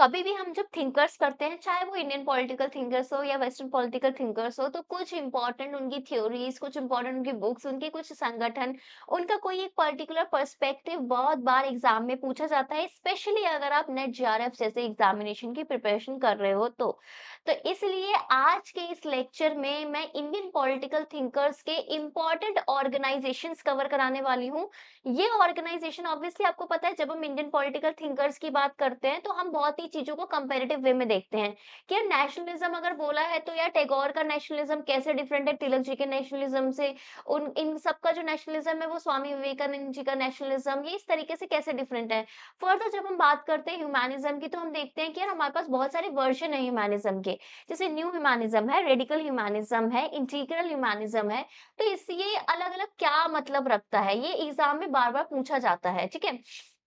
कभी भी हम जब थिंकर्स करते हैं, चाहे वो इंडियन पॉलिटिकल थिंकर्स हो या वेस्टर्न पॉलिटिकल थिंकर्स हो, तो कुछ इंपॉर्टेंट उनकी थ्योरीज, कुछ इंपॉर्टेंट उनकी बुक्स, उनके कुछ संगठन, उनका कोई एक पर्टिकुलर पर्सपेक्टिव बहुत बार एग्जाम में पूछा जाता है, स्पेशली अगर आप नेट जीआरएफ जैसे एग्जामिनेशन की प्रिपरेशन कर रहे हो तो इसलिए आज के इस लेक्चर में मैं इंडियन पॉलिटिकल थिंकर्स के इम्पोर्टेंट ऑर्गेनाइजेशंस कवर कराने वाली हूँ। ये ऑर्गेनाइजेशन ऑब्वियसली आपको पता है, जब हम इंडियन पॉलिटिकल थिंकर्स की बात करते हैं तो हम बहुत ही चीजों को कंपैरेटिव वे में देखते हैं कि यार नेशनलिज्म अगर बोला है तो यार टैगोर का नेशनलिज्म कैसे डिफरेंट है तिलक जी के नेशनलिज्म से। उन इन सब का जो नेशनलिज्म है वो स्वामी विवेकानंद जी का नेशनलिज्म, ये इस तरीके से कैसे डिफरेंट है। फर्दर जब हम बात करते हैं ह्यूमैनिज्म की, तो हम देखते हैं कि यार हमारे पास बहुत सारे वर्जन है ह्यूमैनिज्म के। जैसे न्यू ह्यूमैनिज्म है, रेडिकल ह्यूमैनिज्म है, इंटीग्रल ह्यूमैनिज्म है। तो इस ये अलग-अलग क्या मतलब रखता है, ये एग्ज़ाम में बार-बार पूछा जाता है, ठीक है?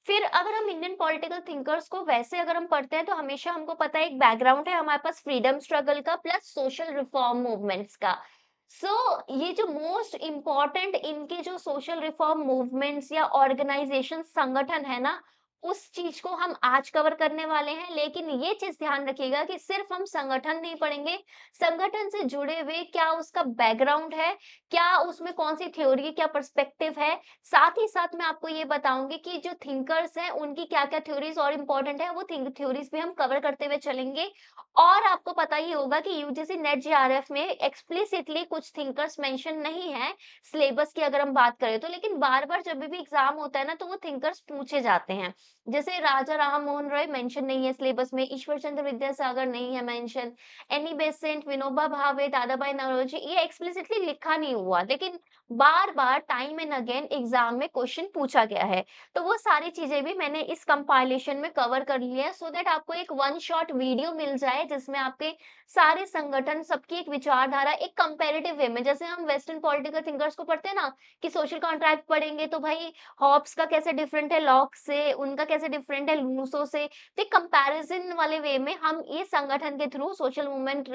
फिर अगर हम इंडियन पॉलिटिकल थिंकर्स को वैसे अगर हम पढ़ते हैं तो हमेशा हमको पता है एक बैकग्राउंड है हमारे पास फ्रीडम स्ट्रगल का प्लस सोशल रिफॉर्म मूवमेंट्स का। ये जो मोस्ट इम्पोर्टेंट इनके जो सोशल रिफॉर्म मूवमेंट्स या ऑर्गेनाइजेशन संगठन है ना, उस चीज को हम आज कवर करने वाले हैं। लेकिन ये चीज ध्यान रखिएगा कि सिर्फ हम संगठन नहीं पढ़ेंगे, संगठन से जुड़े हुए क्या उसका बैकग्राउंड है, क्या उसमें कौन-सी थ्योरी, क्या पर्सपेक्टिव है। साथ ही साथ मैं आपको ये बताऊँगी कि जो थिंकर्स हैं, उनकी क्या-क्या थ्योरीज़ और इम्पोर्टेंट है, वो थ्योरीज़ भी हम कवर करते हुए चलेंगे। और आपको पता ही होगा कि यूजीसी नेट जेआरएफ में एक्सप्लिसिटली कुछ थिंकर्स मेंशन नहीं है, सिलेबस की अगर हम बात करें तो। लेकिन बार-बार जब भी एग्ज़ाम होता है ना, तो वो थिंकर्स पूछे जाते हैं। जैसे राजा राम मोहन रॉय मेंशन नहीं है सिलेबस में, ईश्वर चंद्र विद्यासागर नहीं है mention, Annie Besant, Vinoba Bhave, Dadabhai Naoroji, ये एक्सप्लिसिटली लिखा नहीं हुआ, लेकिन बार-बार टाइम एंड अगेन एग्ज़ाम में क्वेश्चन पूछा गया है। तो वो सारी चीज़ें भी मैंने इस कंपाइलेशन में कवर कर ली है, सो दैट आपको एक वन शॉट वीडियो मिल जाए जिसमें आपके सारे संगठन, सबकी एक विचारधारा एक कंपैरेटिव वे में, जैसे हम वेस्टर्न पॉलिटिकल थिंकर्स को पढ़ते हैं ना कि सोशल कॉन्ट्रैक्ट पढ़ेंगे तो भाई हॉब्स का कैसे डिफरेंट है लॉक से, उनका कैसे डिफरेंट है रूसो से। तो एक कंपैरिजन वाले वे में हम ये संगठन के through social movement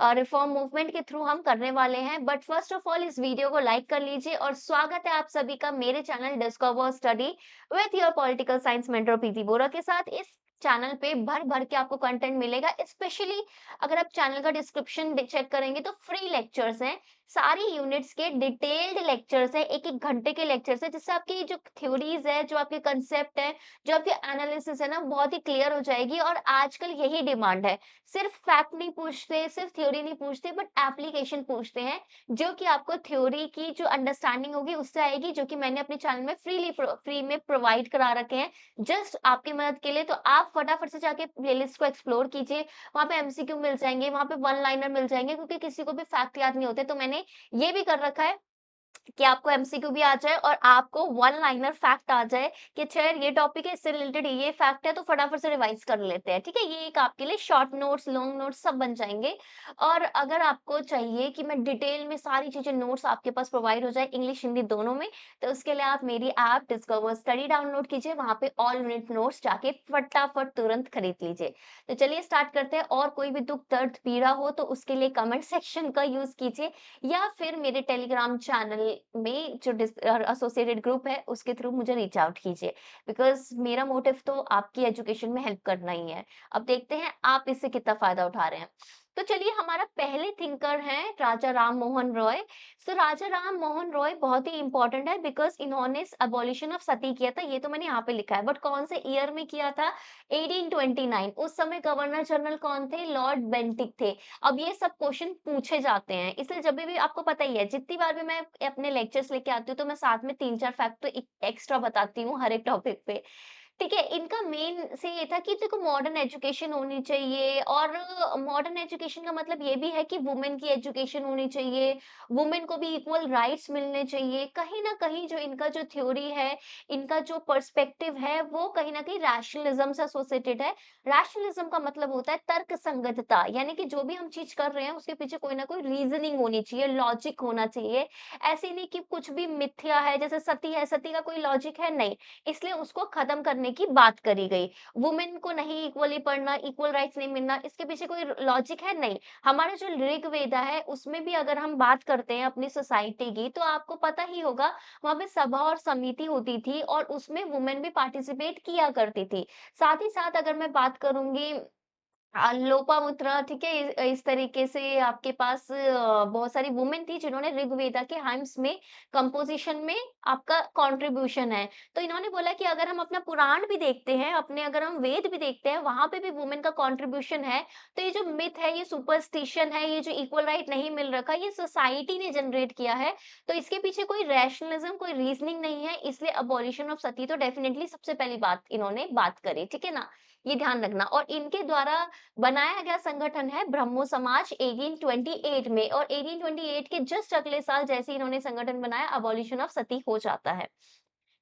reform movement के थ्रू हम करने वाले हैं। बट फर्स्ट ऑफ ऑल इस वीडियो को लाइक कर लीजिए और स्वागत है आप सभी का मेरे channel discover study with your political science mentor Preeti Bora के साथ। इस चैनल पे भर-भर के आपको कंटेंट मिलेगा। स्पेशली अगर आप चैनल का डिस्क्रिप्शन चेक करेंगे तो फ्री लेक्चर्स हैं। सारी यूनिट्स के डिटेल्ड लेक्चर्स हैं, 1-1 घंटे के लेक्चर्स हैं, जिससे आपकी जो थ्योरीज़ है, जो आपके कांसेप्ट है, जो आपकी एनालिसिस है ना, बहुत ही क्लियर हो जाएगी। और आजकल यही डिमांड है। सिर्फ फैक्ट नहीं पूछते, सिर्फ थ्योरी नहीं पूछते, बट एप्लीकेशन पूछते हैं, जो कि आपको थ्योरी की जो अंडरस्टैंडिंग होगी उससे आएगी, जो कि मैंने अपने चैनल में फ्री में प्रोवाइड करा रखे हैं, जस्ट आपकी मदद के लिए। तो आप फटाफट से जाके प्लेलिस्ट को एक्सप्लोर कीजिए, वहाँ पे एमसीक्यू मिल जाएँगे, वहाँ पे वन लाइनर मिल जाएँगे, क्योंकि किसी को भी फैक्ट याद नहीं होते। तो मैंने ये भी कर रखा है कि आपको एमसीक्यू भी आ जाए और आपको वन लाइनर फैक्ट आ जाए कि अच्छा यार ये टॉपिक है, इससे रिलेटेड ये फैक्ट है, तो फटाफट से रिवाइज कर लेते हैं, ठीक है? ये एक आपके लिए शॉर्ट नोट्स, लॉन्ग नोट्स सब बन जाएँगे। और अगर आपको चाहिए कि मैं डिटेल में सारी चीज़ें नोट्स आपके पास प्रोवाइड हो जाए, इंग्लिश, हिंदी दोनों में, तो उसके लिए आप मेरी ऐप डिस्कवर स्टडी डाउनलोड कीजिए, वहाँ पे ऑल यूनिट नोट्स जाके फटाफट तुरंत खरीद लीजिए। तो चलिए स्टार्ट करते हैं। और कोई भी दुःख, दर्द, पीड़ा हो तो उसके लिए कमेंट सेक्शन का यूज़ कीजिए, या फिर मेरे टेलीग्राम चैनल में जो एसोसिएटेड ग्रुप है उसके थ्रू मुझे रीच आउट कीजिए, बिकॉज़ मेरा मोटिव तो आपकी एजुकेशन में हेल्प करना ही है। अब देखते हैं आप इससे कितना फ़ायदा उठा रहे हैं। तो चलिए, हमारा पहले थिंकर हैं राजा राम मोहन रॉय। राजा राम मोहन रॉय बहुत ही इम्पोर्टेंट है, बिकॉज़ इन्होंने अबॉलिशन ऑफ सती किया था, ये तो मैंने यहाँ पे लिखा है, बट कौन से ईयर में किया था? 1829। उस समय गवर्नर जनरल कौन थे? लॉर्ड बेंटिक थे। अब ये सब क्वेश्चन पूछे जाते हैं, इसलिए जब भी आपको पता ही है, जितनी बार भी मैं अपने लेक्चर्स लेके आती हूँ, तो मैं साथ में 3-4 फैक्ट तो एक्स्ट्रा बताती हूँ हर एक टॉपिक पे। ठीक है, इनका मेन से ये था कि देखो मॉडर्न एजुकेशन होनी चाहिए, और मॉडर्न एजुकेशन का मतलब ये भी है कि वुमेन की एजुकेशन होनी चाहिए, वुमेन को भी इक्वल राइट्स मिलने चाहिए। कहीं न कहीं जो इनका जो थ्योरी है, इनका जो पर्सपेक्टिव है, वो कहीं न कहीं रैशनलिज़्म से एसोसिएटेड है। रैशनलिज़्म का मतलब होता है तर्कसंगतता, यानी कि जो भी हम चीज़ कर रहे हैं, उसके पीछे कोई ना कोई रीज़निंग होनी चाहिए, लॉजिक होना चाहिए। ऐसे नहीं कि कुछ भी मिथ्या है, जैसे सती है, सती का कोई लॉजिक है? नहीं। इसलिए उसको खत्म करने करने की बात करी गई। वुमेन को नहीं इक्वली पढ़ना, इक्वल राइट्स नहीं मिलना, इसके पीछे कोई लॉजिक है? नहीं। हमारा जो ऋग्वेदा है, उसमें भी अगर हम बात करते हैं अपनी सोसाइटी की, तो आपको पता ही होगा, वहाँ पे सभा और समिति होती थी और उसमें वुमेन भी पार्टिसिपेट किया करती थी। साथ ही साथ अगर मैं बात करूँगी लोपामुद्रा, ठीक है? इस तरीके से आपके पास बहुत सारी वुमेन थी जिन्होंने ऋग्वेदा के हाइम्स में कंपोज़िशन में आपका कंट्रीब्यूशन है। तो इन्होंने बोला कि अगर हम अपना पुराण भी देखते हैं, अपने अगर हम वेद भी देखते हैं, वहाँ पे भी वुमेन का कंट्रीब्यूशन है। तो ये जो मिथ है, ये सुपरस्टिशन है, ये जो इक्वल राइट नहीं मिल रखा, ये सोसाइटी ने जनरेट किया है। तो इसके पीछे कोई रैशनलिज़्म, कोई रीज़निंग नहीं है, इसलिए अबॉलिशन ऑफ सती तो डेफिनिटली सबसे पहली बात इन्होंने बात करी, ठीक है ना? ये ध्यान रखना और इनके द्वारा बनाया गया संगठन है ब्रह्मो समाज 1828 में और 1828 के जस्ट अगले साल जैसे ही इन्होंने संगठन बनाया अबॉलिशन ऑफ सती हो जाता है।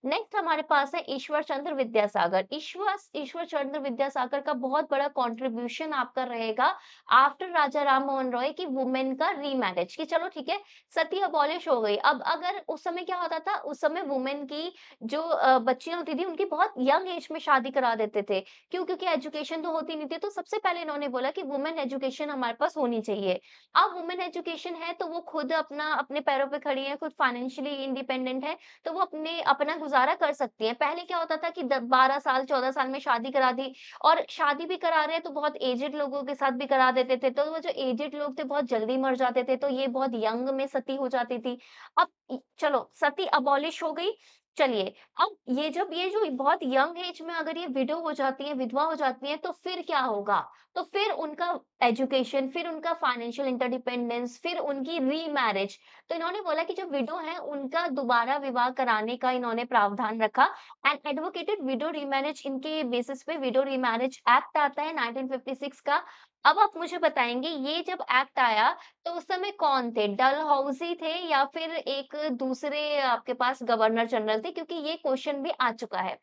नेक्स्ट हमारे पास है ईश्वर चंद्र विद्यासागर। ईश्वर चंद्र विद्यासागर का बहुत बड़ा कंट्रीब्यूशन आपका रहेगा आफ्टर राजा राम मोहन रॉय की वुमेन का रीमैरिज कि चलो ठीक है सती अबॉलिश हो गई। अब अगर उस समय क्या होता था, उस समय वुमेन की जो बच्चियां होती थी उनकी बहुत यंग एज में शादी करा देते थे। क्यों? क्योंकि एजुकेशन तो होती नहीं थी। तो सबसे पहले इन्होंने बोला कि वुमेन एजुकेशन हमारे पास होनी चाहिए। अब वुमेन एजुकेशन है तो वो खुद अपना अपने पैरों पे खड़ी है, खुद फाइनेंशियली इंडिपेंडेंट है, तो वो अपना गुज़ारा कर सकती हैं। पहले क्या होता था कि द 12 साल, 14 साल में शादी करा दी और शादी भी करा रहे हैं तो बहुत एजेड लोगों के साथ भी करा देते थे। तो वो जो एजेड लोग थे बहुत जल्दी मर जाते थे, तो ये बहुत यंग में सती हो जाती थी। अब चलो सती अबॉलिश हो गई, चलिए अब ये जब ये जो बहुत यंग एज में अगर ये विडो हो जाती हैं, विधवा हो जाती हैं, तो फिर क्या होगा? तो फिर उनका एजुकेशन, फिर उनका फाइनेंशियल इंटरडिपेंडेंस, फिर उनकी रीमैरिज। तो इन्होंने बोला कि जो विडो हैं, उनका दोबारा विवाह कराने का इन्होंने प्रावधान रखा एंड एडवोकेटेड विडो रीमैरिज। इनके बेसिस पे विडो रीमैरिज एक्ट आता है 1956 का। अब आप मुझे बताएँगे ये जब एक्ट आया तो उस समय कौन थे? डलहौज़ी थे या फिर एक दूसरे आपके पास गवर्नर जनरल थे? क्योंकि ये क्वेश्चन भी आ चुका है।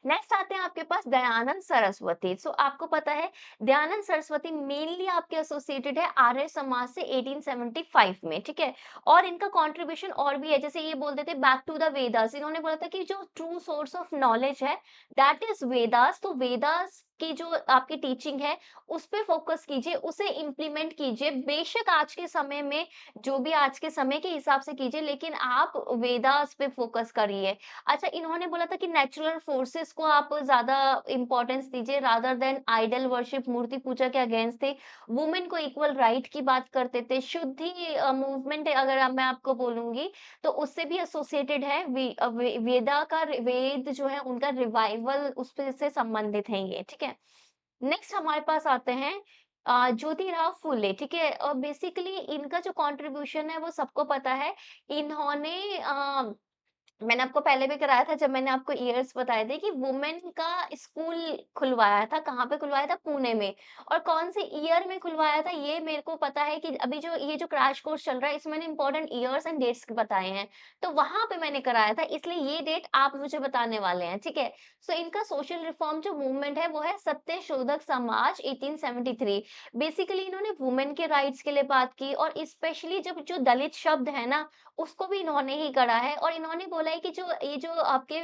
नेक्स्ट आते हैं आपके पास दयानंद सरस्वती। सो आपको पता है दयानंद सरस्वती मेनली आपके एसोसिएटेड है आर्य समाज से 1875 में, ठीक है? और इनका कंट्रीब्यूशन और भी है, जैसे ये बोलते थे बैक टू द वेदास। इन्होंने बोला था कि जो ट्रू सोर्स ऑफ नॉलेज है दैट इज वेदास। तो वेदास की जो आपकी टीचिंग है उस पे फोकस कीजिए, उसे इम्प्लीमेंट कीजिए। बेशक आज के समय में जो भी आज के समय के हिसाब से कीजिए, लेकिन आप वेदास पे फोकस करिए। अच्छा, इन्होंने बोला था कि नेचुरल फोर्सेस को आप ज़्यादा इम्पोर्टेंस दीजिए रादर देन आइडल वर्शिप, मूर्ति पूजा के अगेंस्ट थे। वुमेन को इक्वल राइट की बात करते थे। शुद्धि मूवमेंट अगर मैं आपको बोलूँगी तो उससे भी एसोसिएटेड है। वेदा का वेद जो है उनका रिवाइवल उसपे से संबंधित है ये, ठीक है? नेक्स्ट हमारे पास आते हैं ज्योतिराव फुले, ठीक है? बेसिकली इनका जो कंट्रीब्यूशन है वो सबको पता है। इन्होंने मैंने आपको पहले भी कराया था जब मैंने आपको ईयर्स बताए थे कि वुमेन का स्कूल खुलवाया था। कहाँ पे खुलवाया था? पुणे में। और कौन से ईयर में खुलवाया था ये मेरे को पता है कि अभी जो ये जो क्रैश कोर्स चल रहा है इसमें मैंने इंपॉर्टेंट ईयर्स एंड डेट्स बताए हैं। तो वहाँ पे मैंने कराया था, इसलिए ये डेट आप मुझे बताने वाले हैं, ठीक है? सो इनका सोशल रिफॉर्म जो मूवमेंट है वो है सत्यशोधक समाज 1873। बेसिकली इन्होंने वुमेन के राइट्स के लिए बात की और स्पेशली जब जो दलित शब्द है ना उसको भी इन्होंने ही गढ़ा है। और इन्होंने बोला है कि जो ये जो आपके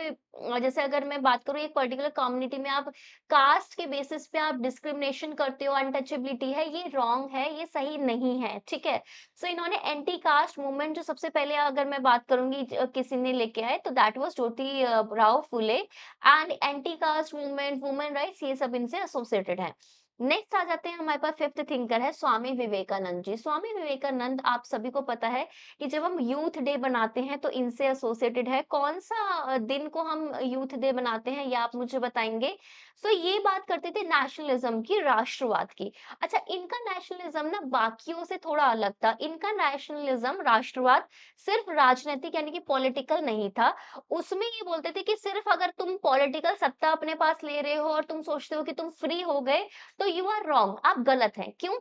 जैसे अगर मैं बात करूँ एक पर्टिकुलर कम्युनिटी में आप कास्ट के बेसिस पे आप डिस्क्रिमिनेशन करते हो, अनटचेबिलिटी है, ये रॉन्ग है, ये सही नहीं है, ठीक है? सो इन्होंने एंटी कास्ट मूवमेंट जो सबसे पहले अगर मैं बात करूँगी किसी ने लेके आए तो that was Jyoti Rao Phule and anti caste movement, women rights, ये सब इनसे एसोसिएटेड है। नेक्स्ट आ जाते हैं हमारे पास फिफ्थ थिंकर है स्वामी विवेकानंद जी। स्वामी विवेकानंद आप सभी को पता है कि जब हम यूथ डे बनाते हैं तो इनसे एसोसिएटेड है। कौन-सा दिन को हम यूथ डे बनाते हैं ये आप मुझे बताएँगे? सो ये बात करते थे नेशनलिज़्म की, राष्ट्रवाद की। अच्छा, इनका नेशनलिज़्म ना बाकियों से थोड़ा अलग था। इनका नेशनलिज़्म, राष्ट्रवाद सिर्फ राजनैतिक यानी कि पॉलिटिकल नहीं था। उसमें ये बोलते थे कि सिर्फ अगर तुम पॉलिटिकल सत्ता अपने पास ले रहे हो और तुम सोचते हो कि तुम फ्री हो गए, तो यू आर रॉन्ग, आप गलत हैं। क्यों?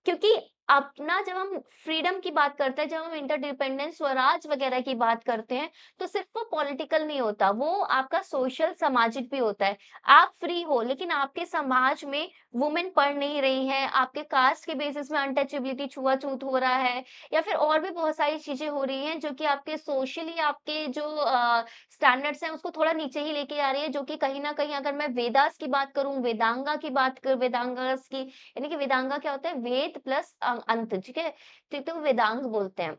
क्योंकि अपना जब हम फ्रीडम की बात करते हैं, जब हम इंटरडिपेंडेंस, स्वराज वगैरह की बात करते हैं, तो सिर्फ़ वो पॉलिटिकल नहीं होता, वो आपका सोशल सामाजिक भी होता है। आप फ्री हो, लेकिन आपके समाज में वुमेन पढ़ नहीं रही हैं, आपके कास्ट के बेसिस में अनटचेबिलिटी, छुआ-छूत हो रहा है या फिर और भी बहुत सारी चीज़ें हो रही हैं, जो कि आपके सोशली आपके जो स्टैंडर्ड्स हैं, उसको थोड़ा नीचे ही लेके आ रही है, जो कि कहीं न कहीं अगर मैं वेदास की बात करूँ, वेदांगा की बात कर वेदांगास की यानी कि वेदांगा क्या होता है? वेद प्लस अंत, ठीक है? ठीक, तो वेदांग बोलते हैं।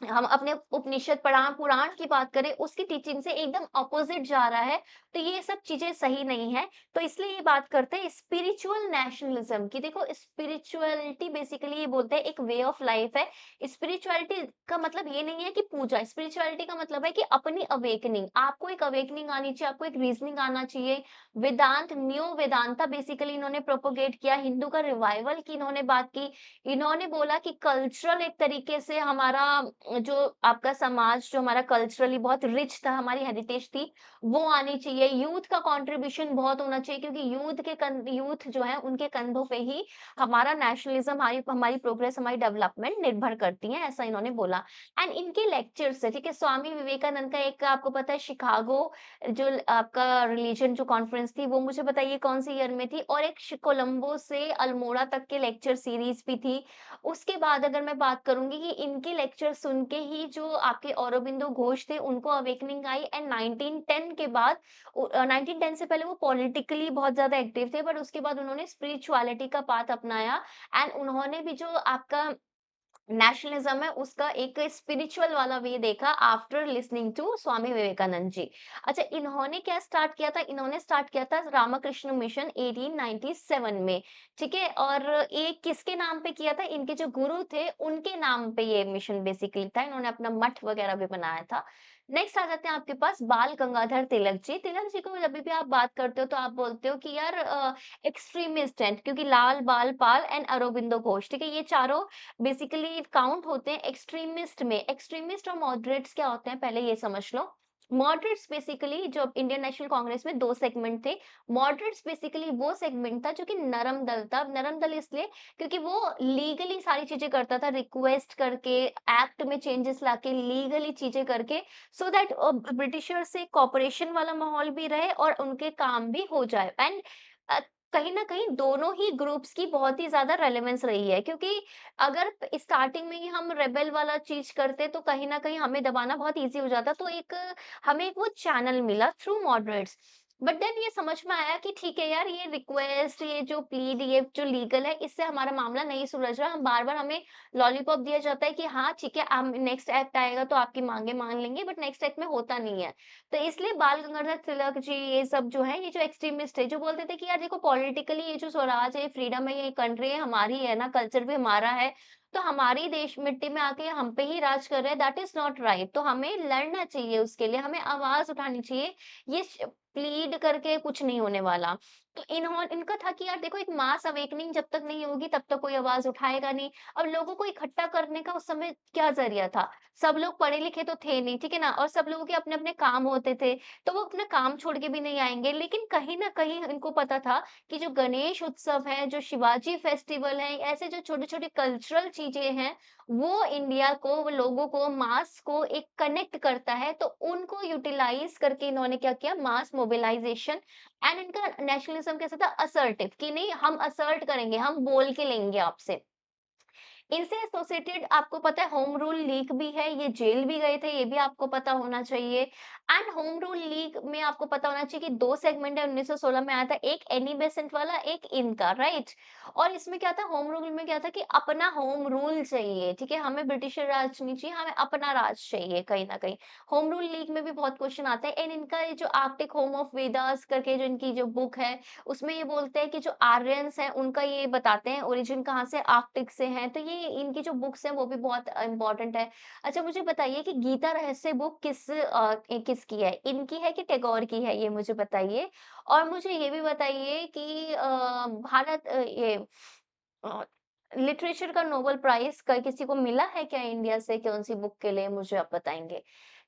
हम अपने उपनिषद पुराण की बात करें, उसकी टीचिंग से एकदम अपोज़िट जा रहा है, तो ये सब चीज़ें सही नहीं है। तो इसलिए ये बात करते हैं स्पिरिचुअल नेशनलिज़्म की। देखो स्पिरिचुअलिटी बेसिकली ये बोलते हैं एक वे ऑफ लाइफ़ है। स्पिरिचुअलिटी का मतलब ये नहीं है कि पूजा, स्पिरिचुअलिटी का मतलब है कि अपनी अवेकनिंग, आपको एक अवेकनिंग आनी चाहिए, आपको एक रीज़निंग आना चाहिए। वेदांत, न्यू वेदांता बेसिकली इन्होंने प्रोपेगेट किया, हिंदू का रिवाइवल की इन्होंने बात की। इन्होंने बोला कि कल्चरल एक तरीके से हमारा जो आपका समाज जो हमारा कल्चरली बहुत रिच था, हमारी हेरिटेज थी, वो आनी चाहिए। यूथ का कंट्रीब्यूशन बहुत होना चाहिए क्योंकि यूथ जो है उनके कंधों पे ही हमारा नेशनलिज्म, हमारी हमारी प्रोग्रेस, हमारी डेवलपमेंट निर्भर करती है, ऐसा इन्होंने बोला। एंड इनके लेक्चर्स है, ठीक है, स्वामी विवेकानंद का एक आपको पता है शिकागो जो आपका रिलीजन जो कॉन्फ्रेंस थी, वो मुझे बताइए कौन से ईयर में थी? और एक कोलंबो से अल्मोड़ा तक के लेक्चर सीरीज भी थी। उसके बाद अगर मैं बात करूँगी कि इनके लेक्चर सुन के ही जो आपके औरोबिंदो घोष थे, उनको अवेकनिंग आई एंड 1910 के बाद 1910 से पहले वो पॉलिटिकली बहुत ज़्यादा एक्टिव थे, बट उसके बाद उन्होंने स्पिरिचुअलिटी का पाथ अपनाया एंड उन्होंने भी जो आपका नेशनलिज्म है उसका एक स्पिरिचुअल वाला वे देखा after listening to Swami Vivekananda ji. अच्छा, इन्होंने क्या स्टार्ट किया था? इन्होंने स्टार्ट किया था रामकृष्ण मिशन 1897 में, ठीक है? और ये किसके नाम पे किया था? इनके जो गुरु थे उनके नाम पे ये मिशन बेसिकली था। इन्होंने अपना मठ वगैरह भी बनाया था। नेक्स्ट आ जाते हैं आपके पास बाल गंगाधर तिलक जी। तिलक जी को जब भी आप बात करते हो तो आप बोलते हो कि यार एक्सट्रीमिस्ट हैं क्योंकि लाल बाल पाल एंड अरबिंदो घोष, ठीक है? ये चारों बेसिकली काउंट होते हैं एक्सट्रीमिस्ट में। एक्सट्रीमिस्ट और मॉडरेट्स क्या होते हैं पहले ये समझ लो। मॉडरेट्स बेसिकली जो इंडियन नेशनल कांग्रेस में 2 सेगमेंट थे। मॉडरेट्स बेसिकली वो सेगमेंट था जो कि नरम दल था। नरम दल इसलिए क्योंकि वो लीगली सारी चीज़ें करता था, रिक्वेस्ट करके, एक्ट में चेंजेस लाके, लीगली चीज़ें करके सो दैट ब्रिटिशर से कोऑपरेशन वाला माहौल भी रहे और उनके काम भी हो जाए। एंड अ, कहीं न कहीं दोनों ही ग्रुप्स की बहुत ही ज़्यादा रेलेवेंस रही है क्योंकि अगर स्टार्टिंग में ही हम रेबेल वाला चीज़ करते तो कहीं न कहीं हमें दबाना बहुत ईज़ी हो जाता। तो एक हमें एक वो चैनल मिला थ्रू मॉडरेट्स। बट देन ये समझ में आया कि ठीक है यार, ये रिक्वेस्ट, ये जो प्लीड, ये जो लीगल है, इससे हमारा मामला नहीं सुलझ रहा। हम बार-बार हमें लॉलीपॉप दिया जाता है कि हाँ, ठीक है, हम नेक्स्ट एक्ट आएगा तो आपकी माँगें मान लेंगे, बट नेक्स्ट एक्ट में होता नहीं है। तो इसलिए बाल गंगाधर तिलक जी ये सब जो है, ये जो एक्सट्रीमिस्ट है, जो बोलते थे कि यार देखो पॉलिटिकली ये जो स्वराज है, फ्रीडम है, ये कंट्री है, हमारी है ना, कल्चर भी हमारा है, तो हमारी देश मिट्टी में आके हम पे ही राज कर रहे हैं, दैट इज़ नॉट राइट। तो हमें लड़ना चाहिए उसके लिए, हमें आवाज़ उठानी चाहिए। ये प्लीड करके कुछ नहीं होने वाला। तो इनका था कि यार देखो एक मास अवेकनिंग जब तक नहीं होगी तब तक कोई आवाज़ उठाएगा नहीं। अब लोगों को इकट्ठा करने का उस समय क्या ज़रिया था? सब लोग पढ़े-लिखे तो थे नहीं, ठीक है ना? और सब लोगों के अपने-अपने काम होते थे, तो वो अपना काम छोड़ के भी नहीं आएँगे। लेकिन कहीं न कहीं इनको पता था कि जो गणेश उत्सव है, जो शिवाजी फेस्टिवल है, ऐसे जो छोटे-छोटे कल्चरल चीज़ें हैं, वो इंडिया को, वो लोगों को, मास को एक कनेक्ट करता है। तो उनको यूटिलाइज़ करके इन्होंने क्या किया, मास मोबिलाइज़ेशन एंड इनका नेशनलिज़्म कैसा था, असर्टिव कि नहीं हम असर्ट करेंगे, हम बोल के लेंगे आपसे। इनसे एसोसिएटेड आपको पता है होम रूल लीग भी है, ये जेल भी गए थे, ये भी आपको पता होना चाहिए। एंड होम रूल लीग में आपको पता होना चाहिए कि 2 सेगमेंट है 1916 में आया था, एक एनी बेसेंट वाला, एक इनका, राइट? और इसमें क्या था, होम रूल में क्या था कि अपना होम रूल चाहिए, ठीक है? हमें ब्रिटिशर राज नहीं चाहिए, हमें अपना राज चाहिए कहीं न कहीं। होम रूल लीग में भी बहुत क्वेश्चन आते हैं एंड इनका ये जो आर्कटिक होम ऑफ वेदास करके जो इनकी जो बुक है, उसमें ये बोलते हैं कि जो आर्यन्स हैं उनका ये बताते हैं ओरिजिन कहाँ से, आर्कटिक से हैं। तो ये इनकी जो बुक्स हैं वो भी बहुत इम्पोर्टेंट है। अच्छा, मुझे बताइए कि गीता रहस्य बुक किसकी है? इनकी है कि टैगोर की है, ये मुझे बताइए। और मुझे ये भी बताइए कि अ, लिटरेचर का नोबेल प्राइज़ क किसी को मिला है क्या इंडिया से कौन-सी बुक के लिए? मुझे आप बताएँगे।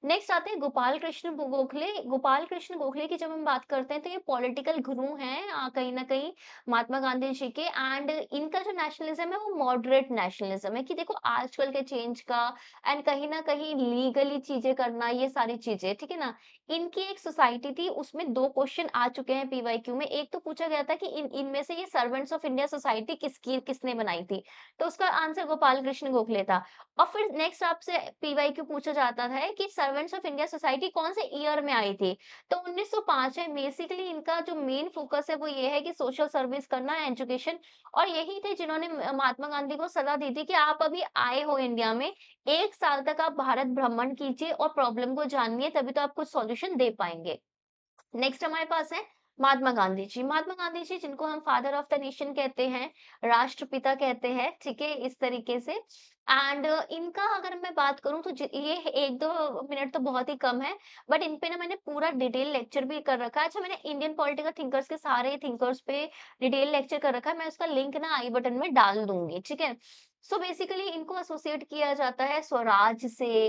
नेक्स्ट आते हैं गोपाल कृष्ण गोखले। गोपाल कृष्ण गोखले की जब हम बात करते हैं तो ये पॉलिटिकल गुरु हैं कहीं न कहीं महात्मा गांधी जी के, एंड इनका जो नेशनलिज़्म है वो मॉडरेट नेशनलिज़्म है कि देखो आजकल के चेंज का एंड कहीं न कहीं लीगली चीज़ें करना, ये सारी चीज़ें, ठीक है ना? इनकी एक सोसाइटी थी, उसमें 2 क्वेश्चन आ चुके हैं पीवाईक्यू में। एक तो पूछा गया था कि इनमें से ये सर्वेंट्स ऑफ इंडिया सोसाइटी किसने बनाई थी? तो उसका आंसर गोपाल कृष्ण गोखले था। और फिर नेक्स्ट आपसे पीवाईक्यू पूछा जाता है कि सर्वेंट्स ऑफ इंडिया सोसाइटी कौन से ईयर में आई थी? तो 1905 है। बेसिकली इनका जो मेन फोकस है वो ये है कि सोशल सर्विस करना, एजुकेशन, और यही थे जिन्होंने महात्मा गांधी को सलाह दी थी कि आप अभी आए हो इंडिया में, 1 साल तक आप भारत भ्रमण कीजिए और प्रॉब्लम को जानिए, तभी तो आप कुछ सॉल्यूशन दे पाएँगे। नेक्स्ट हमारे पास है महात्मा गांधी जी। महात्मा गांधी जी जिनको हम फादर ऑफ द नेशन कहते हैं, राष्ट्रपिता कहते हैं, ठीक है? इस तरीके से। एंड इनका अगर मैं बात करूँ तो ये 1-2 मिनट तो बहुत ही कम है, बट इन पे ना मैंने पूरा डिटेल लेक्चर भी कर रखा है। अच्छा, मैंने इंडियन पॉलिटिकल थिंकर्स के सारे थिंकर्स पे डिटेल लेक्चर कर रखा है। मैं उसका लिंक ना आई बटन में डाल दूँगी, ठीक है? सो बेसिकली इनको एसोसिएट किया जाता है स्वराज से,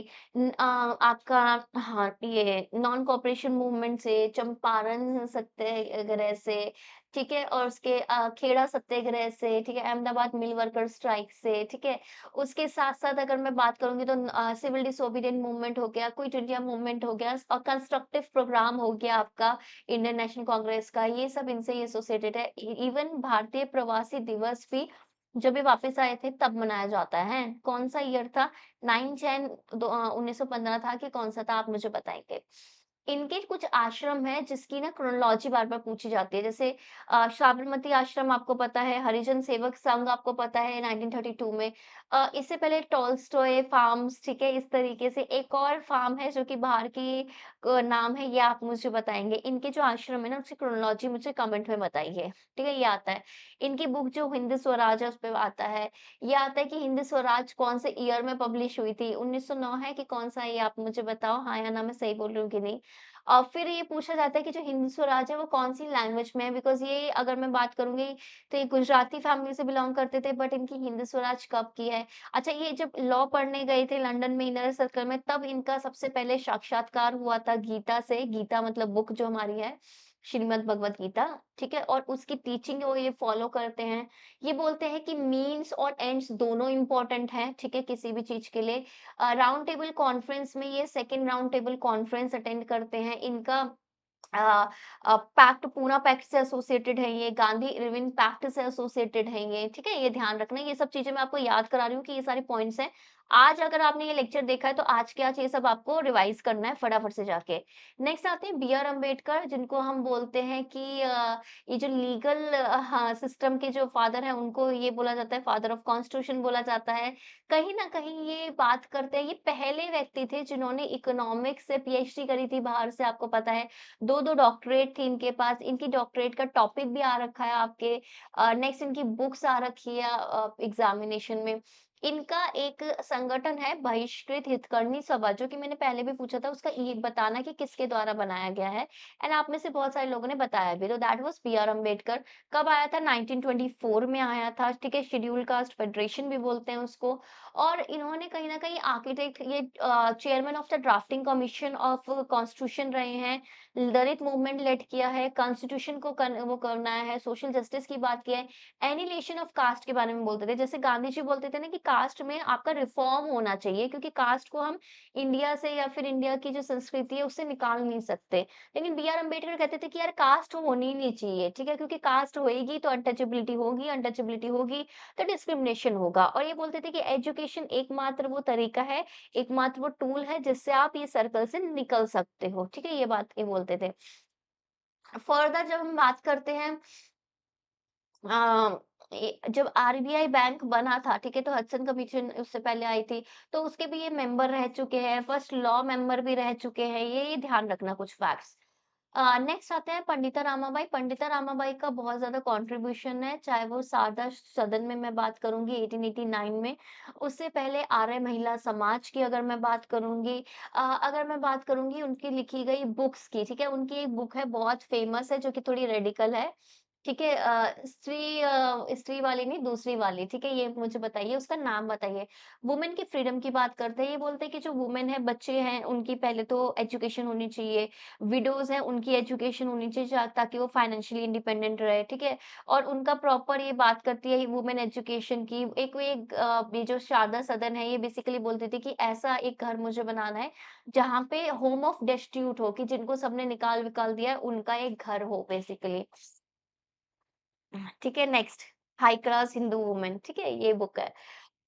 आपका, हाँ, ये नॉन कोऑपरेशन मूवमेंट से, चंपारण सत्याग्रह से, ठीक है? और उसके खेड़ा सत्याग्रह से, ठीक है? अहमदाबाद मिल वर्कर स्ट्राइक से, ठीक है? उसके साथ-साथ अगर मैं बात करूँगी तो सिविल डिसोबीडिएंट मूवमेंट हो गया, क्विट इंडिया मूवमेंट हो गया और कंस्ट्रक्टिव प्रोग्राम हो गया आपका इंडियन नेशनल कांग्रेस का, ये सब इनसे ही एसोसिएटेड है। इवन भारतीय प्रवासी दिवस भी जब ये वापस आए थे तब मनाया जाता है। कौन-सा ईयर था? 9 जैन 1915 था कि कौन-सा था, आप मुझे बताएँगे। इनके कुछ आश्रम हैं जिसकी ना क्रोनोलॉजी बार-बार पूछी जाती है। जैसे साबरमती आश्रम आपको पता है, हरिजन सेवक संघ आपको पता है 1932 में। इससे पहले टॉलस्टॉय फार्म्स, ठीक है? इस तरीके से एक और फार्म है जो कि बाहर की नाम है, ये आप मुझे बताएँगे। इनके जो आश्रम है ना उसकी क्रोनोलॉजी मुझे कमेंट में बताइए, ठीक है? ये आता है। इनकी बुक जो हिंद स्वराज है उस पे आता है। ये आता है कि हिंद स्वराज कौन से ईयर में पब्लिश हुई थी, 1909 है कि कौन-सा है, ये आप मुझे बताओ हाँ या ना, मैं सही बोल रही हूँ कि नहीं? फिर ये पूछा जाता है कि जो हिंद स्वराज है वो कौन-सी लैंग्वेज में है, बिकॉज़ ये अगर मैं बात करूँगी तो ये गुजराती फैमिली से बिलॉन्ग करते थे, बट इनकी हिंद स्वराज कब की है? अच्छा, ये जब लॉ पढ़ने गए थे लंदन में इनर सर्कल में, तब इनका सबसे पहले साक्षात्कार हुआ था गीता से। गीता मतलब बुक जो हमारी है, श्रीमद् भगवत गीता, ठीक है? और उसकी टीचिंग वो ये फॉलो करते हैं। ये बोलते हैं कि मीन्स और एंड्स दोनों इम्पोर्टेंट हैं, ठीक है? किसी भी चीज़ के लिए। राउंड टेबल कॉन्फ्रेंस में ये second round table conference attend करते हैं। इनका पैक्ट, पूना पैक्ट से एसोसिएटेड है ये, गांधी इरविन पैक्ट से एसोसिएटेड है ये, ठीक है? ये ध्यान रखना, ये सब चीज़ें मैं आपको याद करा रही हूँ कि ये सारे पॉइंट्स हैं। आज अगर आपने ये लेक्चर देखा है तो आज के आज ये सब आपको रिवाइज़ करना है फटाफट से जाके। नेक्स्ट आते हैं बी आर अम्बेडकर, जिनको हम बोलते हैं कि ये जो लीगल हाँ, सिस्टम के जो फादर हैं उनको ये बोला जाता है, फादर ऑफ कॉन्स्टिट्यूशन बोला जाता है। कहीं न कहीं ये बात करते हैं, ये पहले व्यक्ति थे जिन्होंने इकोनॉमिक्स से पीएचडी करी थी बाहर से, आपको पता है। 2-2 डॉक्टरेट थी इनके पास, इनकी डॉक्टरेट का टॉपिक भी आ रखा है आपके। नेक्स्ट इनकी बुक्स आ रखी है एग्ज़ामिनेशन में। इनका एक संगठन है बहिष्कृत हितकर्मी सभा, जो कि मैंने पहले भी पूछा था, उसका ये बताना कि किसके द्वारा बनाया गया है, एंड आप में से बहुत सारे लोगों ने बताया भी, तो that was B R Ambedkar. कब आया था? 1924 में आया था, ठीक है? शेड्यूल्ड कास्ट फेडरेशन भी बोलते हैं उसको। और इन्होंने कहीं न कहीं आर्किटेक्ट, ये chairman of the drafting commission of constitution रहे हैं। दलित मूवमेंट लेड किया है, कॉन्स्टिट्यूशन को वो बनाया है, सोशल जस्टिस की बात की है, एनिहिलेशन ऑफ कास्ट के बारे में बोलते थे। जैसे गांधी जी बोलते थे ना कि कास्ट में आपका रिफॉर्म होना चाहिए, क्योंकि कास्ट को हम इंडिया से या फिर इंडिया की जो संस्कृति है उससे निकाल नहीं सकते। लेकिन बी आर अम्बेडकर कहते थे कि यार कास्ट होनी ही नहीं चाहिए, ठीक है? क्योंकि कास्ट होएगी तो अनटचेबिलिटी होगी, अनटचेबिलिटी होगी तो डिस्क्रिमिनेशन होगा। और ये बोलते थे कि एजुकेशन एकमात्र वो तरीका है, एकमात्र वो टूल है जिससे आप ये सर्कल से निकल सकते हो, ठीक है? ये बात ये बोलते थे। फर्दर जब हम बात करते हैं, जब आरबीआई बैंक बना था, ठीक है? तो हडसन कमीशन उससे पहले आई थी, तो उसके भी ये मेंबर रह चुके हैं, फर्स्ट लॉ मेंबर भी रह चुके हैं, ये ध्यान रखना कुछ फैक्ट्स। नेक्स्ट आते हैं पंडिता रामाबाई। पंडिता रामाबाई का बहुत ज़्यादा कंट्रीब्यूशन है, चाहे वो शारदा सदन में मैं बात करूँगी 1889 में, उससे पहले आर्य महिला समाज की अगर मैं बात करूँगी, अगर मैं बात करूँगी उनकी लिखी गई बुक्स की, ठीक है? उनकी एक बुक है बहुत फेमस है जो कि थोड़ी रेडिकल है, ठीक है स्त्री वाली नहीं दूसरी वाली, ठीक है? ये मुझे बताइए उसका नाम बताइए। वुमेन की फ्रीडम की बात करते हैं, ये बोलते हैं कि जो वुमेन है, बच्चे हैं, उनकी पहले तो एजुकेशन होनी चाहिए, विडोज़ हैं, उनकी एजुकेशन होनी चाहिए ताकि वो फाइनेंशियली इंडिपेंडेंट रहे, ठीक है? और उनका प्रॉपर ये बात करती है वुमेन एजुकेशन की। ये जो शारदा सदन है, ये बेसिकली बोलती थी कि ऐसा एक घर मुझे बनाना है, जहाँ पे होम ऑफ डेस्टिट्यूट हो कि जिनको सबने निकाल-विकाल दिया है, उनका एक घर हो बेसिकली। ठीक है, next high class Hindu woman, ठीक है, ये बुक है।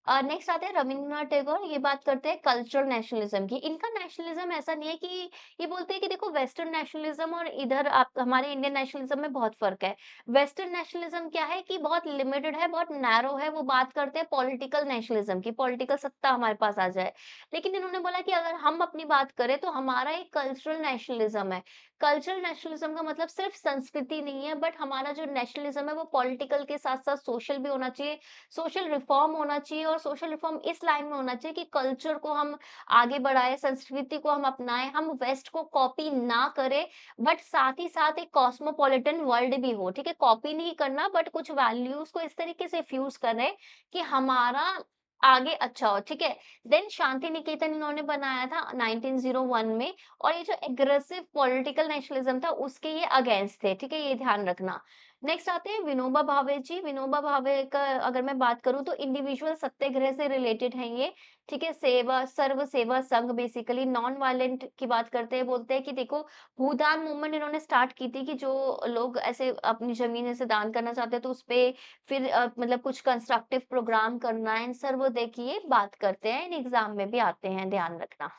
नेक्स्ट आते हैं रवींद्रनाथ टैगोर, ये बात करते हैं कल्चरल नेशनलिज्म की। इनका नेशनलिज्म ऐसा नहीं है कि ये बोलते हैं कि देखो वेस्टर्न नेशनलिज्म और इधर आप हमारे इंडियन नेशनलिज्म में बहुत फ़र्क है। वेस्टर्न नेशनलिज्म क्या है कि बहुत लिमिटेड है, बहुत नैरो है, वो बात करते हैं पॉलिटिकल नेशनलिज्म की, पॉलिटिकल सत्ता हमारे पास आ जाए। लेकिन इन्होंने बोला कि अगर हम अपनी बात करें तो हमारा एक कल्चरल नेशनलिज्म है। कल्चरल नेशनलिज्म का मतलब सिर्फ संस्कृति नहीं है, बट हमारा जो नेशनलिज्म है वो पॉलिटिकल के साथ-साथ सोशल भी होना चाहिए, सोशल रिफॉर्म होना चाहिए और सोशल रिफॉर्म इस लाइन में होना चाहिए कि कल्चर को हम आगे बढ़ाएँ, संस्कृति को हम अपनाएँ, हम वेस्ट को कॉपी ना करें, बट साथ ही साथ एक कॉस्मोपॉलिटन वर्ल्ड भी हो, ठीक है? कॉपी नहीं करना बट कुछ वैल्यूज़ को इस तरीके से फ्यूज़ करें कि हमारा आगे अच्छा हो, ठीक है? देन शांति निकेतन इन्होंने बनाया था 1901 में और ये जो एग्रेसिव पॉलिटिकल नेशनलिज्म था उसके ये अगेंस्ट थे, ठीक है? ये ध्यान रखना। नेक्स्ट आते हैं विनोबा भावे जी। विनोबा भावे का अगर मैं बात करूँ तो इंडिविजुअल सत्याग्रह से रिलेटेड हैं ये, ठीक है? सेवा सर्व सेवा संघ बेसिकली नॉन वायलेंट की बात करते हैं, बोलते हैं कि देखो भूदान मूवमेंट इन्होंने स्टार्ट की थी कि जो लोग ऐसे अपनी ज़मीन ऐसे दान करना चाहते हैं तो उसपे फिर मतलब कुछ कंस्ट्रक्टिव प्रोग्राम करना इन सर्वोदय की ये बात करते हैं, इन एग्ज़ाम में भी आते हैं, ध्यान रखना।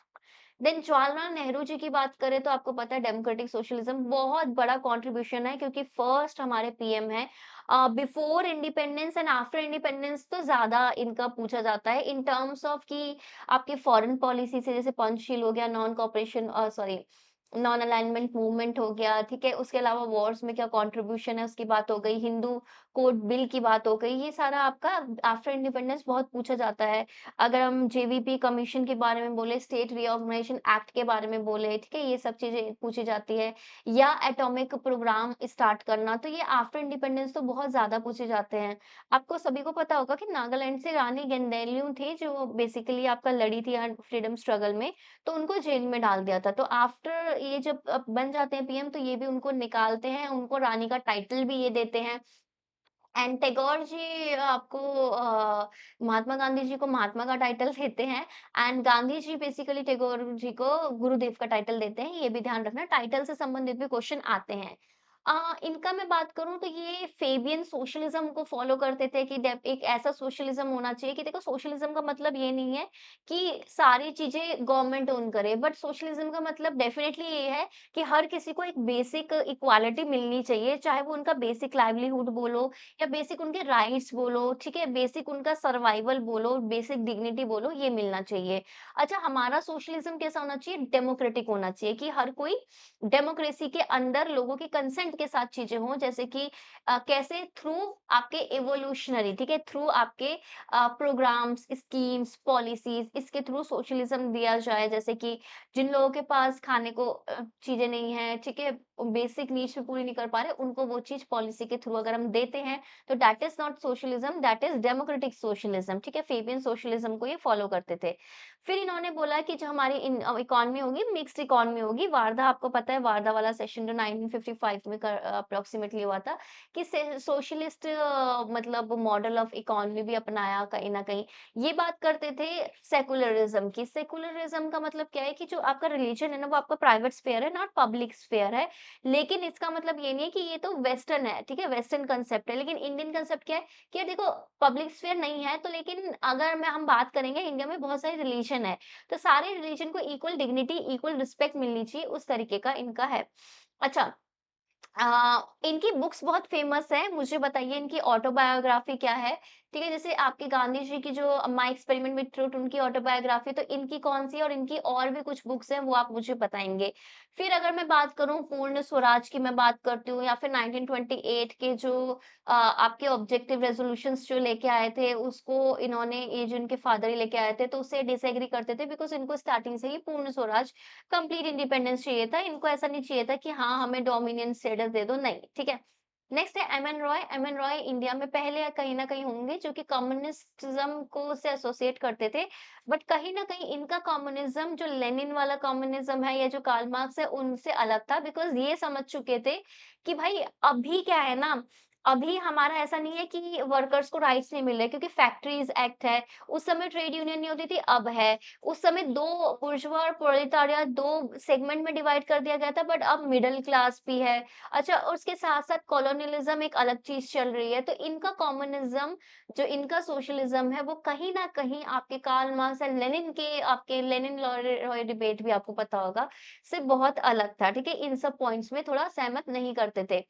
देन जवाहरलाल नेहरू जी की बात करें तो आपको पता है डेमोक्रेटिक सोशलिज्म बहुत बड़ा कंट्रीब्यूशन है क्योंकि फर्स्ट हमारे पीएम हैं। Before independence and after independence तो ज़्यादा इनका पूछा जाता है इन टर्म्स ऑफ कि आपके फॉरेन पॉलिसी से जैसे पंचशील हो गया, नॉन अलाइनमेंट मूवमेंट हो गया, ठीक है? उसके अलावा वॉर्स में क्या कंट्रीब्यूशन है उसकी बात हो गई, हिंदू कोड बिल की बात हो गई, ये सारा आपका आफ्टर इंडिपेंडेंस बहुत पूछा जाता है। अगर हम जेवीपी कमीशन के बारे में बोले, स्टेट रिऑर्गनाइजेशन एक्ट के बारे में बोले, ठीक है? ये सब चीज़ें पूछी जाती है या एटॉमिक प्रोग्राम स्टार्ट करना, तो ये आफ्टर इंडिपेंडेंस तो बहुत ज़्यादा पूछे जाते हैं। आपको सभी को पता होगा कि नागालैंड से रानी गेंदेलयू थी, जो बेसिकली आपका लड़ी थी फ्रीडम स्ट्रगल में, तो उनको जेल में डाल दिया था। तो आफ्टर ये जब बन जाते हैं पीएम, तो ये भी उनको निकालते हैं, उनको रानी का टाइटल भी ये देते हैं। एंड टैगोर जी आपको महात्मा गांधी जी को महात्मा का टाइटल देते हैं एंड गांधी जी बेसिकली टैगोर जी को गुरुदेव का टाइटल देते हैं, ये भी ध्यान रखना टाइटल से संबंधित भी क्वेश्चन आते हैं। इनका मैं बात करूं तो ये फेबियन सोशलिज्म को फॉलो करते थे कि एक ऐसा सोशलिज्म होना चाहिए कि देखो सोशलिज्म का मतलब ये नहीं है कि सारी चीजें गवर्नमेंट ओन करे, बट सोशलिज्म का मतलब डेफिनेटली ये है कि हर किसी को एक बेसिक इक्वालिटी मिलनी चाहिए, चाहे वो उनका बेसिक लाइवलीहुड बोलो या बेसिक उनके राइट्स बोलो, ठीक है? बेसिक उनका सर्वाइवल बोलो, बेसिक डिग्निटी बोलो, ये मिलना चाहिए। अच्छा, हमारा सोशलिज़्म कैसा होना चाहिए? डेमोक्रेटिक होना चाहिए कि हर कोई डेमोक्रेसी के अंदर लोगों के कंसेंट के साथ चीज़ें हों, जैसे कि कैसे थ्रू आपके इवोल्यूशनरी, ठीक है? थ्रू आपके प्रोग्राम्स, स्कीम्स, पॉलिसीज़ इसके थ्रू सोशलिज़्म दिया जाए, जैसे कि जिन लोगों के पास खाने को चीज़ें नहीं हैं, ठीक है? बेसिक नीड्स भी पूरी नहीं कर पा रहे, उनको वो चीज़ पॉलिसी के थ्रू अगर हम देते हैं, तो that is not socialism, that is democratic socialism, ठीक है? फेबियन सोशलिज़्म को ये फॉलो करते थे। फिर इन्होंने बोला कि जो हमारी इकोनॉमी होगी, मिक्स्ड इकोनॉमी होगी। वार्धा आपको पता है, वार्धा वाला सेशन जो 1955 में अप्रॉक्सिमेटली हुआ था कि से सोशलिस्ट मतलब मॉडल ऑफ इकोनॉमी भी अपनाया कहीं न कहीं। ये बात करते थे सेकुलरिज़्म की। सेकुलरिज़्म का मतलब क्या है कि जो आपका रिलिजन है ना, वो आपका प्राइवेट स्फीयर है, नॉट पब्लिक स्फीयर है। लेकिन इसका मतलब ये नहीं है कि ये तो वेस्टर्न है, ठीक है? वेस्टर्न कांसेप्ट है। लेकिन इंडियन कांसेप्ट क्या है कि यार देखो पब्लिक स्फीयर नहीं है तो, लेकिन अगर मैं हम बात करेंगे इंडिया में बहुत सारे रिलीजन है, तो सारे रिलीजन को इक्वल डिग्निटी, इक्वल रिस्पेक्ट मिलनी चाहिए, उस तरीके का इनका है। अच्छा, इनकी बुक्स बहुत फेमस हैं, मुझे बताइए इनकी ऑटोबायोग्राफी क्या है? ठीक है, जैसे आपके गांधी जी की जो माय एक्सपेरिमेंट विथ ट्रुथ उनकी ऑटोबायोग्राफी, तो इनकी कौन-सी है और इनकी और भी कुछ बुक्स हैं, वो आप मुझे बताएँगे। फिर अगर मैं बात करूँ पूर्ण स्वराज की मैं बात करती हूँ या फिर 1928 के जो आपके ऑब्जेक्टिव रेज़ोल्यूशंस जो लेके आए थे, उसको इन्होंने ये जो इनके फादर ही लेके आए थे, तो उससे डिसएग्री करते थे बिकॉज़ इनको स्टार्टिंग से ही पूर्ण स्वराज कंप्लीट इंडिपेंडेंस चाहिए था। इनको ऐसा नहीं चाहिए था कि हाँ, हमें डोमिनियन स्टेटस दे दो, नहीं, ठीक है? नेक्स्ट है M N Roy. M N Roy India में पहले या कहीं न कहीं होंगे जो कि कम्युनिस्टिज़्म को से एसोसिएट करते थे। बट कहीं न कहीं इनका कम्युनिज़्म जो लेनिन वाला कम्युनिज़्म है या जो कार्ल मार्क्स है उनसे अलग था, बिकॉज़ ये समझ चुके थे कि भाई अभी क्या है ना, अभी हमारा ऐसा नहीं है कि वर्कर्स को राइट्स नहीं मिल रहे, क्योंकि फैक्ट्रीज़ एक्ट है। उस समय ट्रेड यूनियन नहीं होती थी, अब है। उस समय 2 बुर्जुआ और प्रोलेटारिया 2 सेगमेंट में डिवाइड कर दिया गया था, बट अब मिडल क्लास भी है। अच्छा, और उसके साथ-साथ कॉलोनियलिज़्म एक अलग चीज़ चल रही है, तो इनका कम्युनिज़्म, जो इनका सोशलिज़्म है, वो कहीं न कहीं आपके कार्ल मार्क्स एंड लेनिन के, आपके लेनिन रॉय डिबेट भी आपको पता होगा, से बहुत अलग था, ठीक है? इन सब पॉइंट्स में थोड़ा सहमत नहीं करते थे।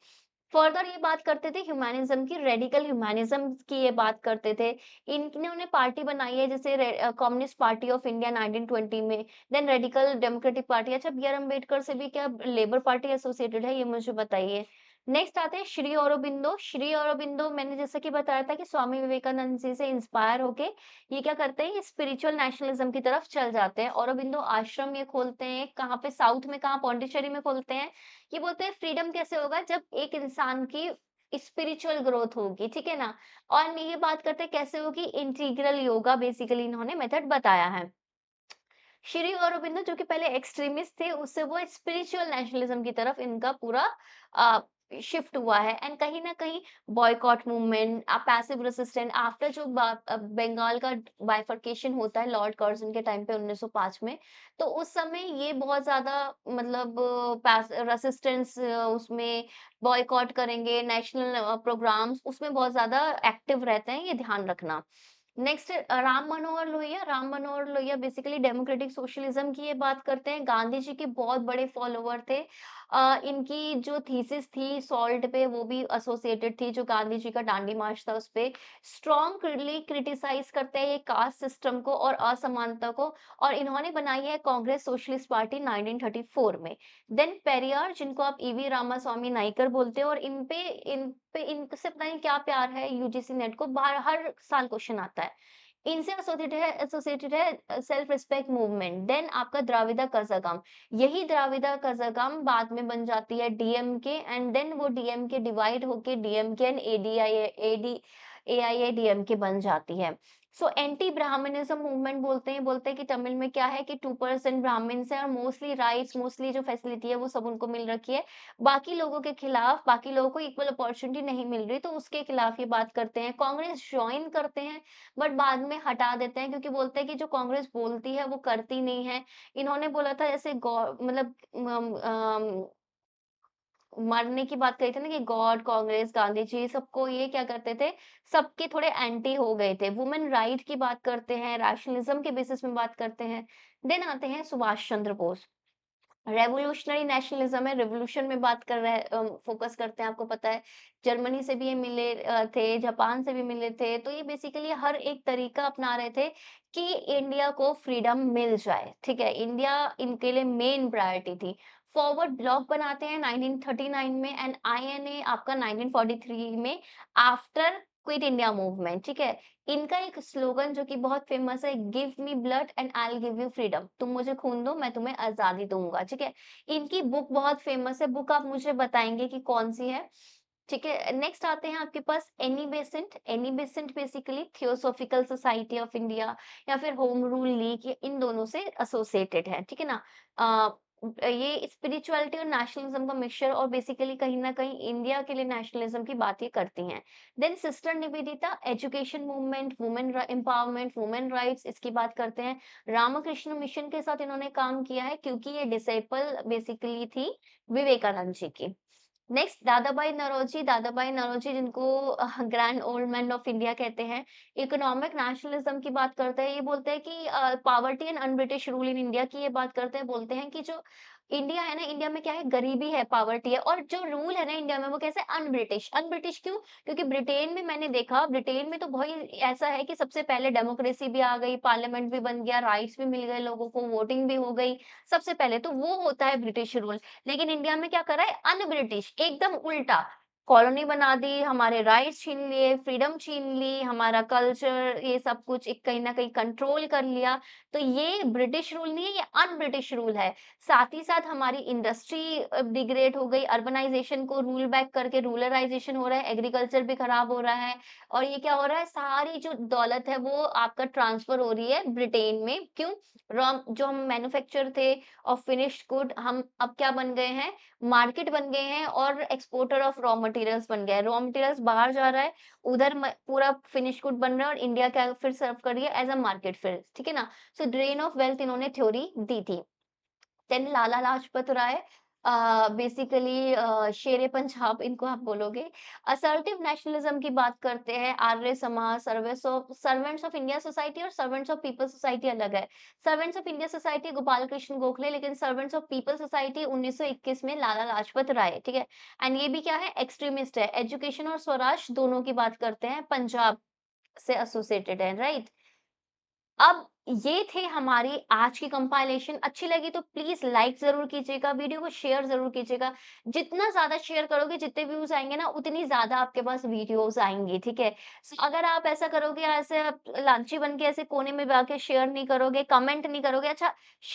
फर्दर ये बात करते थे ह्यूमैनिज़्म की, रेडिकल ह्यूमैनिज़्म की ये बात करते थे। इन्होंने पार्टी बनाई है जैसे कम्युनिस्ट पार्टी ऑफ इंडिया 1920 में, देन रेडिकल डेमोक्रेटिक पार्टी। अच्छा, बी आर अम्बेडकर से भी क्या लेबर पार्टी एसोसिएटेड है, ये मुझे बताइए। नेक्स्ट आते हैं श्री अरबिंदो। श्री अरबिंदो मैंने जैसा कि बताया था कि स्वामी विवेकानंद जी से इंस्पायर होके ये क्या करते हैं, ये स्पिरिचुअल नेशनलिज्म की तरफ चल जाते हैं। अरबिंदो आश्रम ये खोलते हैं, कहाँ पे, साउथ में कहाँ, पौंडीचेरी में खोलते हैं। ये बोलते हैं फ्रीडम कैसे होगा, जब एक इंसान की स्पिरिचुअल ग्रोथ होगी, ठीक है ना? और ये बात करते हैं कैसे होगी, इंटीग्रल योगा बेसिकली इन्होंने मेथड बताया है। श्री अरबिंदो जो कि पहले एक्सट्रीमिस्ट थे, उससे वो स्पिरिचुअल नेशनलिज्म की तरफ इनका पूरा अ, शिफ्ट हुआ है। एंड कहीं न कहीं boycott movement, passive resistance after जो बंगाल का बाइफरकेशन होता है लॉर्ड कर्ज़न के टाइम पे 1905 में, तो उस समय ये बहुत ज़्यादा मतलब पैस रेजिस्टेंस, उसमें बॉयकॉट करेंगे, नेशनल प्रोग्राम्स उसमें बहुत ज़्यादा एक्टिव रहते हैं, ये ध्यान रखना। Next Ram Manohar Lohia. Ram Manohar Lohia basically democratic socialism की ये बात करते हैं। गांधी जी के बहुत बड़े फॉलोवर थे। इनकी जो थीसिस थी सॉल्ट पे, वो भी एसोसिएटेड थी, जो गांधी जी का दांडी मार्च था उस पे। स्ट्रॉन्गली क्रिटिसाइज करते हैं ये कास्ट सिस्टम को और असमानता को, और इन्होंने बनाई है कांग्रेस सोशलिस्ट पार्टी 1934 में। देन पेरियार, जिनको आप ईवी रामास्वामी नाइकर बोलते हैं, और इन पे इनसे पता नहीं क्या प्यार है, यूजीसी नेट को बाहर हर साल क्वेश्चन आता है। इनसे एसोसिएटेड है सेल्फ रिस्पेक्ट मूवमेंट। देन आपका द्राविड़ा कज़ागम, यही द्राविड़ा कज़ागम बाद में बन जाती है डीएमके, एंड देन वो डीएमके डिवाइड होके डीएमके एंड एआईएडीएमके बन जाती है। सो एंटी ब्राह्मणिज्म मूवमेंट बोलते हैं कि तमिल में क्या है कि 2% ब्राह्मण्स हैं, और मोस्टली राइट्स, मोस्टली जो फैसिलिटी है वो सब उनको मिल रखी है। बाकी लोगों के खिलाफ, बाकी लोगों को इक्वल अपॉर्चुनिटी नहीं मिल रही, तो उसके खिलाफ ये बात करते हैं। कांग्रेस जॉइन करते हैं, बट बाद में हटा देते हैं, क्योंकि बोलते हैं कि जो कांग्रेस बोलती है वो करती नहीं है। इन्होंने बोला था जैसे मतलब मरने की बात कही थी ना कि गॉड, कांग्रेस, गांधी जी सबको ये क्या करते थे, सबके थोड़े एंटी हो गए थे। वुमेन राइट की बात करते हैं, रैशनलिज्म के बेसिस में बात करते हैं। देन आते हैं सुभाष चंद्र बोस। रेवोल्यूशनरी नेशनलिज्म है, रिवॉल्यूशन में बात कर रहे हैं, फोकस करते हैं, आपको पता है। जर्मनी से भी ये मिले थे, जापान से भी मिले थे, तो ये बेसिकली हर एक तरीका अपना रहे थे कि इंडिया को फ्रीडम मिल जाए, ठीक है? इंडिया इनके लिए मेन प्रायोरिटी थी। फॉरवर्ड ब्लॉक बनाते हैं 1939 में, एंड आईएनए आपका 1943 में, आफ्टर क्विट इंडिया मूवमेंट, ठीक है? इनका एक स्लोगन जो कि बहुत फेमस है, give me blood and I will give you freedom. तुम मुझे खून दो, मैं तुम्हें आज़ादी दूँगा, ठीक है? इनकी बुक बहुत फेमस है, बुक आप मुझे बताएँगे कि कौन-सी है? ठीक है, नेक्स्ट आते हैं आपके पास Annie Besant. Annie Besant basically theosophical society of India या फिर होम रूल लीग, ये इन दोनों से एसोसिएटेड है, ठीक है ना? ये स्पिरिचुअलिटी और नेशनलिज्म का मिक्सचर, और बेसिकली कहीं न कहीं इंडिया के लिए नेशनलिज्म की बात ये करती हैं। Then sister Nivedita, education movement, women empowerment, women rights, इसकी बात करते हैं। रामकृष्ण मिशन के साथ इन्होंने काम किया है, क्योंकि ये डिसेबल बेसिकली थी विवेकानंद जी की। नेक्स्ट दादाभाई नौरोजी जिनको grand old man of India कहते हैं। इकोनॉमिक नेशनलिज्म की बात करते हैं, ये बोलते हैं कि poverty and un-British rule in India की ये बात करते हैं, बोलते हैं कि जो इंडिया है ना, इंडिया में क्या है, गरीबी है, पॉवर्टी है, और जो रूल है ना इंडिया में वो कैसे, अनब्रिटिश। अनब्रिटिश क्यों? क्योंकि ब्रिटेन में मैंने देखा, ब्रिटेन में तो भाई ऐसा है कि सबसे पहले डेमोक्रेसी भी आ गई, पार्लियामेंट भी बन गया, राइट्स भी मिल गए लोगों को, वोटिंग भी हो गई, सबसे पहले तो वो होता है ब्रिटिश रूल। लेकिन इंडिया में क्या करा है, अन ब्रिटिश, एकदम उल्टा। कॉलोनी बना दी, हमारे राइट्स छीन लिए, फ्रीडम छीन ली, हमारा कल्चर ये सब कुछ एक कहीं न कहीं कंट्रोल कर लिया। तो ये ब्रिटिश रूल नहीं है, ये अन-ब्रिटिश रूल है। साथ ही साथ हमारी इंडस्ट्री डिग्रेड हो गई, अर्बनाइज़ेशन को रूल बैक करके रूरलाइज़ेशन हो रहा है, एग्रीकल्चर भी खराब हो रहा है और ये क्या हो रहा है, सारी जो दौलत है वो आपका ट्रांसफ़र हो रही है ब्रिटेन में। क्यों? जो हम मैन्युफैक्चर थे ऑफ फिनिश्ड गुड हम अब क्या बन गए हैं, मार्केट बन गए हैं और एक्सपोर्टर ऑफ रॉ मटेरियल्स बन गया है। रॉ मटेरियल्स बाहर जा रहा है, उधर पूरा फिनिश गुड बन रहा है और इंडिया क्या फिर सर्व कर रही है एज़ अ मार्केट फिर, ठीक है ना? सो ड्रेन ऑफ वेल्थ इन्होंने थ्योरी दी थी। देन लाला लाजपत राय बेसिकली शेर-ए पंजाब इनको आप बोलोगे। असर्टिव नेशनलिज्म की बात करते हैं, Arya Samaj, servants of India society और सर्वेंट्स ऑफ पीपल सोसाइटी अलग है। Servants of India society Gopal Krishna Gokhale, लेकिन सर्वेंट्स ऑफ पीपल सोसाइटी 1921 में लाला लाजपत राय, ठीक है? एंड ये भी क्या है, एक्सट्रीमिस्ट है। एजुकेशन और स्वराज दोनों की बात करते हैं, पंजाब से एसोसिएटेड है, राइट? अब ये थे हमारी आज की कंपाइलेशन। अच्छी लगी तो प्लीज़ लाइक ज़रूर कीजिएगा, वीडियो को शेयर ज़रूर कीजिएगा। जितना ज़्यादा शेयर करोगे, जितने व्यूज़ आएँगे ना, उतनी ज़्यादा आपके पास वीडियोज़ आएँगी, ठीक है? सो अगर आप ऐसा करोगे, ऐसे आप लालची बन के ऐसे कोने में जाके शेयर नहीं करोगे, कमेंट नहीं करोगे, अच्छा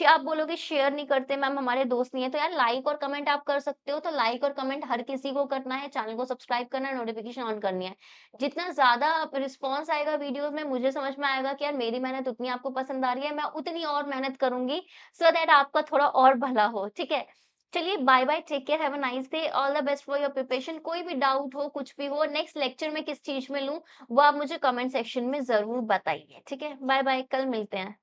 आप बोलोगे शेयर नहीं करते मैम हमारे दोस्त नहीं है, तो यार लाइक और कमेंट आप कर सकते हो, तो लाइक और कमेंट हर किसी को करना है, चैनल को सब्सक्राइब करना है, नोटिफ़िकेशन ऑन करनी है। जितना ज़्यादा रिस्पॉन्स आएगा वीडियोज़ में मुझे समझ में आएगा कि यार मेरी मेहनत उतनी आपको पसंद आ रही है, मैं उतनी और मेहनत करूँगी सो दैट आपका थोड़ा और भला हो, ठीक है? चलिए bye bye, take care, have a nice day, all the best for your preparation. कोई भी डाउट हो, कुछ भी हो, नेक्स्ट लेक्चर में किस चीज़ में लूँ, वो आप मुझे कमेंट सेक्शन में ज़रूर बताइए, ठीक है? बाय-बाय, कल मिलते हैं।